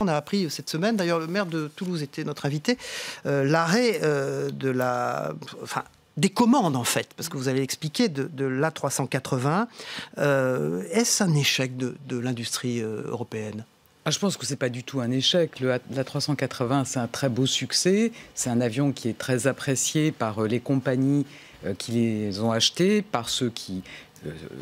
On a appris cette semaine, d'ailleurs le maire de Toulouse était notre invité, l'arrêt des commandes en fait, parce que vous allez expliquer de l'A380. Est-ce un échec de l'industrie européenne ? Je pense que ce n'est pas du tout un échec. l'A380, c'est un très beau succès. C'est un avion qui est très apprécié par les compagnies qui les ont achetés, par ceux qui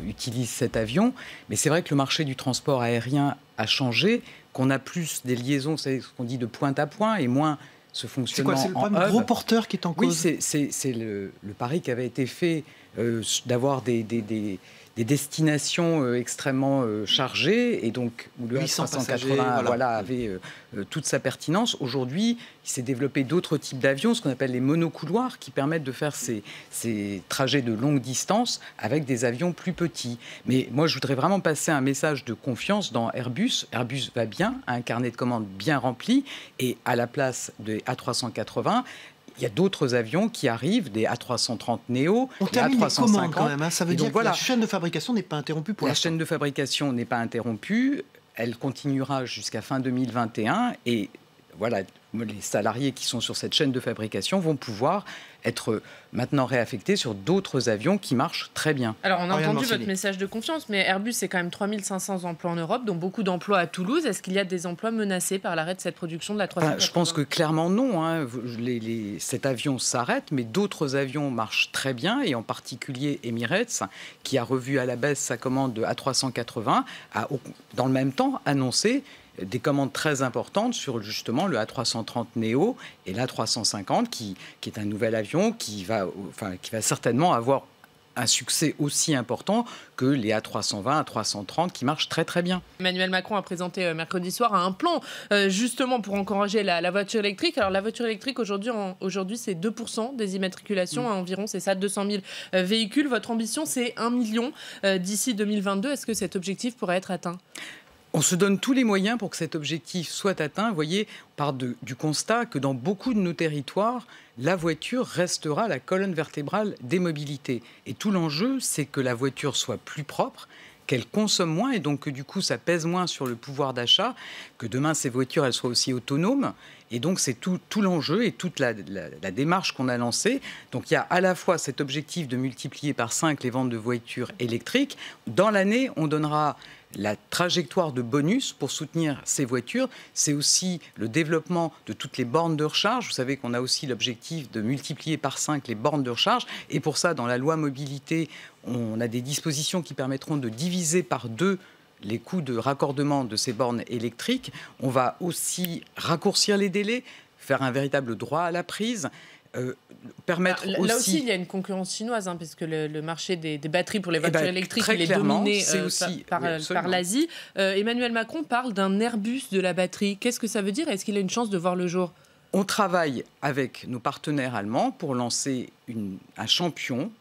utilisent cet avion. Mais c'est vrai que le marché du transport aérien a changé, qu'on a plus des liaisons, vous savez ce qu'on dit, de point à point, et moins ce fonctionnement en hub. C'est quoi, c'est le problème du gros porteur qui est en cause ? Oui, c'est le pari qui avait été fait d'avoir des destinations extrêmement chargées, et donc où le A380 avait toute sa pertinence. Aujourd'hui, il s'est développé d'autres types d'avions, ce qu'on appelle les monocouloirs, qui permettent de faire ces trajets de longue distance avec des avions plus petits. Mais moi, je voudrais vraiment passer un message de confiance dans Airbus. Airbus va bien, a un carnet de commandes bien rempli, et à la place des A380, il y a d'autres avions qui arrivent, des A330 Neo, on termine les commandes quand même, hein. Ça veut dire que la chaîne de fabrication n'est pas interrompue pour l'instant. La chaîne de fabrication n'est pas interrompue, elle continuera jusqu'à fin 2021, et voilà, les salariés qui sont sur cette chaîne de fabrication vont pouvoir être maintenant réaffectés sur d'autres avions qui marchent très bien. Alors, on a entendu votre message de confiance, mais Airbus, c'est quand même 3500 emplois en Europe, dont beaucoup d'emplois à Toulouse. Est-ce qu'il y a des emplois menacés par l'arrêt de cette production de l'A380 ? Je pense que clairement non. Hein. Cet avion s'arrête, mais d'autres avions marchent très bien, et en particulier Emirates, qui a revu à la baisse sa commande de A380, a dans le même temps annoncé des commandes très importantes sur justement le A330 Neo et l'A350 qui est un nouvel avion qui va certainement avoir un succès aussi important que les A320, A330 qui marchent très très bien. Emmanuel Macron a présenté mercredi soir un plan justement pour encourager la voiture électrique. Alors la voiture électrique aujourd'hui c'est 2% des immatriculations, environ c'est ça, 200 000 véhicules. Votre ambition c'est 1 million d'ici 2022. Est-ce que cet objectif pourrait être atteint ? On se donne tous les moyens pour que cet objectif soit atteint. Vous voyez, on part du constat que dans beaucoup de nos territoires, la voiture restera la colonne vertébrale des mobilités. Et tout l'enjeu, c'est que la voiture soit plus propre, qu'elle consomme moins, et donc que du coup, ça pèse moins sur le pouvoir d'achat, que demain, ces voitures, elles soient aussi autonomes. Et donc, c'est tout l'enjeu et toute la démarche qu'on a lancée. Donc, il y a à la fois cet objectif de multiplier par 5 les ventes de voitures électriques. Dans l'année, on donnera la trajectoire de bonus pour soutenir ces voitures. C'est aussi le développement de toutes les bornes de recharge. Vous savez qu'on a aussi l'objectif de multiplier par 5 les bornes de recharge. Et pour ça, dans la loi mobilité, on a des dispositions qui permettront de diviser par 2 les coûts de raccordement de ces bornes électriques. On va aussi raccourcir les délais, faire un véritable droit à la prise. Permettre là aussi, il y a une concurrence chinoise, puisque le marché des batteries pour les voitures électriques il est dominé par l'Asie. Emmanuel Macron parle d'un Airbus de la batterie. Qu'est-ce que ça veut dire ? Est-ce qu'il a une chance de voir le jour ? On travaille avec nos partenaires allemands pour lancer un champion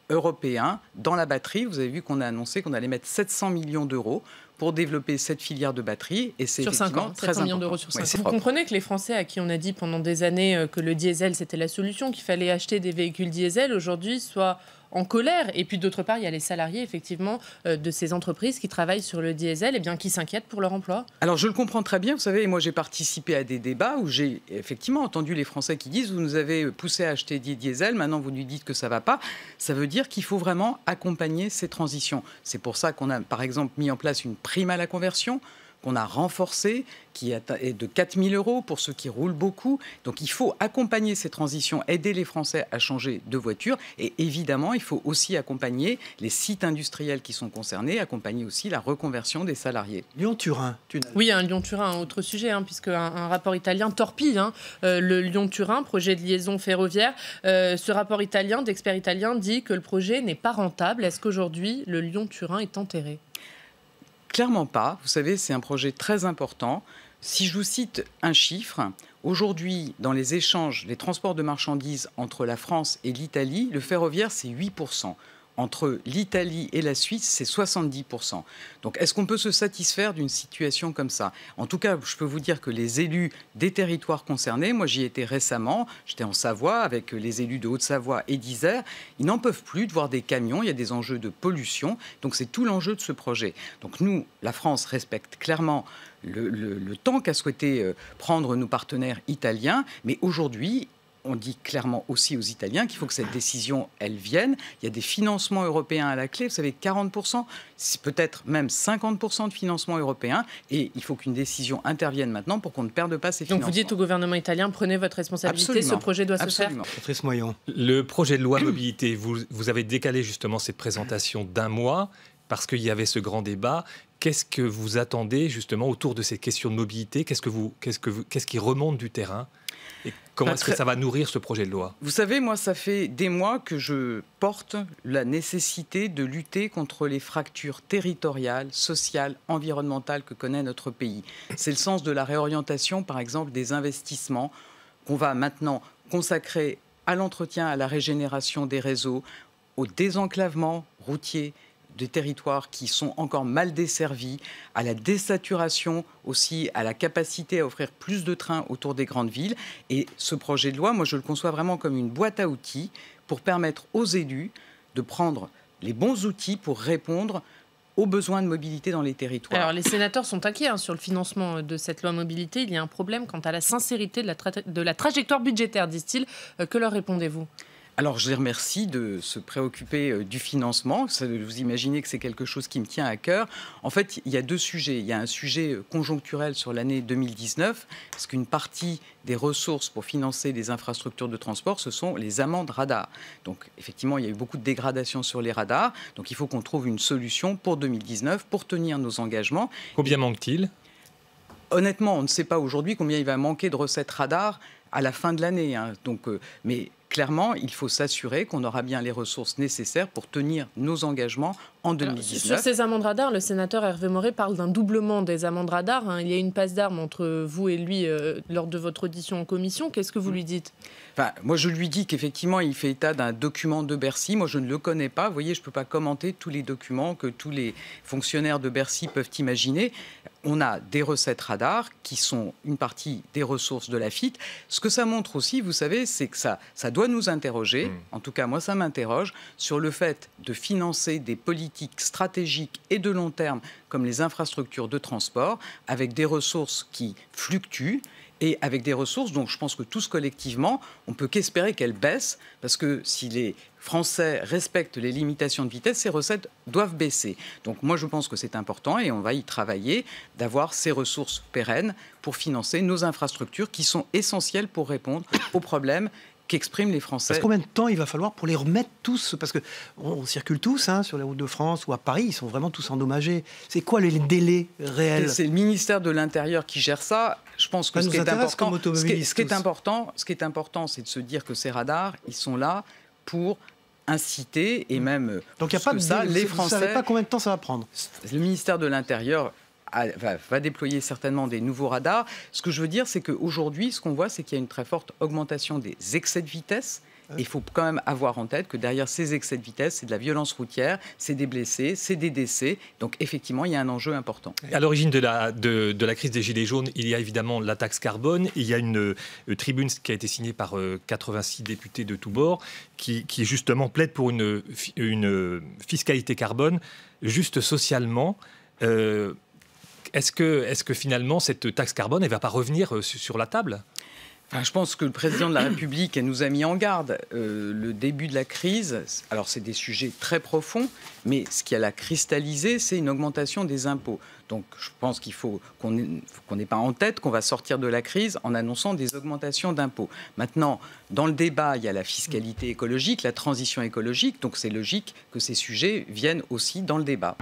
européen dans la batterie. Vous avez vu qu'on a annoncé qu'on allait mettre 700 millions d'euros pour développer cette filière de batterie. Et c'est sur 5 ans, très 700 millions d'euros sur 5 ans. Vous comprenez que les Français, à qui on a dit pendant des années que le diesel, c'était la solution, qu'il fallait acheter des véhicules diesel, aujourd'hui, soient en colère. Et puis d'autre part, il y a les salariés, effectivement, de ces entreprises qui travaillent sur le diesel, et bien, qui s'inquiètent pour leur emploi. Alors, je le comprends très bien. Vous savez, moi, j'ai participé à des débats où j'ai effectivement entendu les Français qui disent « Vous nous avez poussé à acheter des diesel, maintenant vous nous dites que ça ne va pas ». Ça veut dire qu'il faut vraiment accompagner ces transitions. C'est pour ça qu'on a, par exemple, mis en place une prime à la conversion, qu'on a renforcée, qui est de 4 000 € pour ceux qui roulent beaucoup. Donc il faut accompagner ces transitions, aider les Français à changer de voiture. Et évidemment, il faut aussi accompagner les sites industriels qui sont concernés, accompagner aussi la reconversion des salariés. Lyon-Turin. Oui, un Lyon-Turin, un autre sujet, puisque un rapport italien torpille le Lyon-Turin, projet de liaison ferroviaire. Ce rapport italien, d'experts italiens, dit que le projet n'est pas rentable. Est-ce qu'aujourd'hui, le Lyon-Turin est enterré ? Clairement pas. Vous savez, c'est un projet très important. Si je vous cite un chiffre, aujourd'hui, dans les échanges, les transports de marchandises entre la France et l'Italie, le ferroviaire, c'est 8%. entre l'Italie et la Suisse, c'est 70%. Donc, est-ce qu'on peut se satisfaire d'une situation comme ça? En tout cas, je peux vous dire que les élus des territoires concernés, moi j'y étais récemment, j'étais en Savoie avec les élus de Haute-Savoie et d'Isère, ils n'en peuvent plus de voir des camions, il y a des enjeux de pollution, donc c'est tout l'enjeu de ce projet. Donc nous, la France respecte clairement le temps qu'a souhaité prendre nos partenaires italiens, mais aujourd'hui, on dit clairement aussi aux Italiens qu'il faut que cette décision, elle vienne. Il y a des financements européens à la clé. Vous savez, 40%, peut-être même 50% de financements européens. Et il faut qu'une décision intervienne maintenant pour qu'on ne perde pas ces financements. Donc vous dites au gouvernement italien, prenez votre responsabilité, Absolument. ce projet doit se faire. Patrice Moyon. Le projet de loi mobilité, vous avez décalé justement cette présentation d'1 mois parce qu'il y avait ce grand débat. Qu'est-ce que vous attendez justement autour de ces questions de mobilité? Qu'est-ce qui remonte du terrain? Et comment est-ce que ça va nourrir ce projet de loi? Vous savez, moi, ça fait des mois que je porte la nécessité de lutter contre les fractures territoriales, sociales, environnementales que connaît notre pays. C'est le sens de la réorientation, par exemple, des investissements qu'on va maintenant consacrer à l'entretien, à la régénération des réseaux, au désenclavement routier des territoires qui sont encore mal desservis, à la désaturation aussi, à la capacité à offrir plus de trains autour des grandes villes. Et ce projet de loi, moi, je le conçois vraiment comme une boîte à outils pour permettre aux élus de prendre les bons outils pour répondre aux besoins de mobilité dans les territoires. Alors, les sénateurs sont inquiets sur le financement de cette loi mobilité. Il y a un problème quant à la sincérité de la trajectoire budgétaire, disent-ils. Que leur répondez-vous ? Alors, je les remercie de se préoccuper du financement. Vous imaginez que c'est quelque chose qui me tient à cœur. En fait, il y a 2 sujets. Il y a un sujet conjoncturel sur l'année 2019, parce qu'une partie des ressources pour financer les infrastructures de transport, ce sont les amendes radars. Donc, effectivement, il y a eu beaucoup de dégradation sur les radars. Donc, il faut qu'on trouve une solution pour 2019 pour tenir nos engagements. Combien manque-t-il ? Honnêtement, on ne sait pas aujourd'hui combien il va manquer de recettes radars à la fin de l'année. Donc, mais clairement, il faut s'assurer qu'on aura bien les ressources nécessaires pour tenir nos engagements en 2019. Sur ces amendes radars, le sénateur Hervé Maurey parle d'un doublement des amendes radars. Il y a une passe d'armes entre vous et lui lors de votre audition en commission. Qu'est-ce que vous lui dites ? Moi, je lui dis qu'effectivement, il fait état d'un document de Bercy. Moi, je ne le connais pas. Vous voyez, je ne peux pas commenter tous les documents que tous les fonctionnaires de Bercy peuvent imaginer. On a des recettes radars qui sont une partie des ressources de l'AFITF. Ce que ça montre aussi, vous savez, c'est que ça doit nous interroger. En tout cas, moi, ça m'interroge sur le fait de financer des politiques stratégiques et de long terme comme les infrastructures de transport avec des ressources qui fluctuent et avec des ressources dont je pense que tous collectivement, on peut qu'espérer qu'elles baissent, parce que si les Français respectent les limitations de vitesse, ces recettes doivent baisser. Donc moi, je pense que c'est important, et on va y travailler, d'avoir ces ressources pérennes pour financer nos infrastructures qui sont essentielles pour répondre aux problèmes qu'expriment les Français. Parce combien de temps il va falloir pour les remettre tous? Parce qu'on circule tous sur les routes de France ou à Paris, ils sont vraiment tous endommagés. C'est quoi les délais réels? C'est le ministère de l'Intérieur qui gère ça. Je pense que ce qui est important, c'est de se dire que ces radars, ils sont là pour inciter et même... Donc il n'y a pas de ça, les Français... Vous ne savez pas combien de temps ça va prendre? Le ministère de l'Intérieur va déployer certainement des nouveaux radars. Ce que je veux dire, c'est qu'aujourd'hui, ce qu'on voit, c'est qu'il y a une très forte augmentation des excès de vitesse. Et il faut quand même avoir en tête que derrière ces excès de vitesse, c'est de la violence routière, c'est des blessés, c'est des décès. Donc effectivement, il y a un enjeu important. À l'origine de la crise des Gilets jaunes, il y a évidemment la taxe carbone. Il y a une tribune qui a été signée par 86 députés de tous bords qui justement plaide pour une fiscalité carbone juste socialement. Est-ce que finalement, cette taxe carbone, elle ne va pas revenir sur la table ? Je pense que le président de la République nous a mis en garde. Le début de la crise, alors c'est des sujets très profonds, mais ce qui a cristallisé, c'est une augmentation des impôts. Donc je pense qu'il faut qu'on n'ait pas en tête qu'on va sortir de la crise en annonçant des augmentations d'impôts. Maintenant, dans le débat, il y a la fiscalité écologique, la transition écologique, donc c'est logique que ces sujets viennent aussi dans le débat.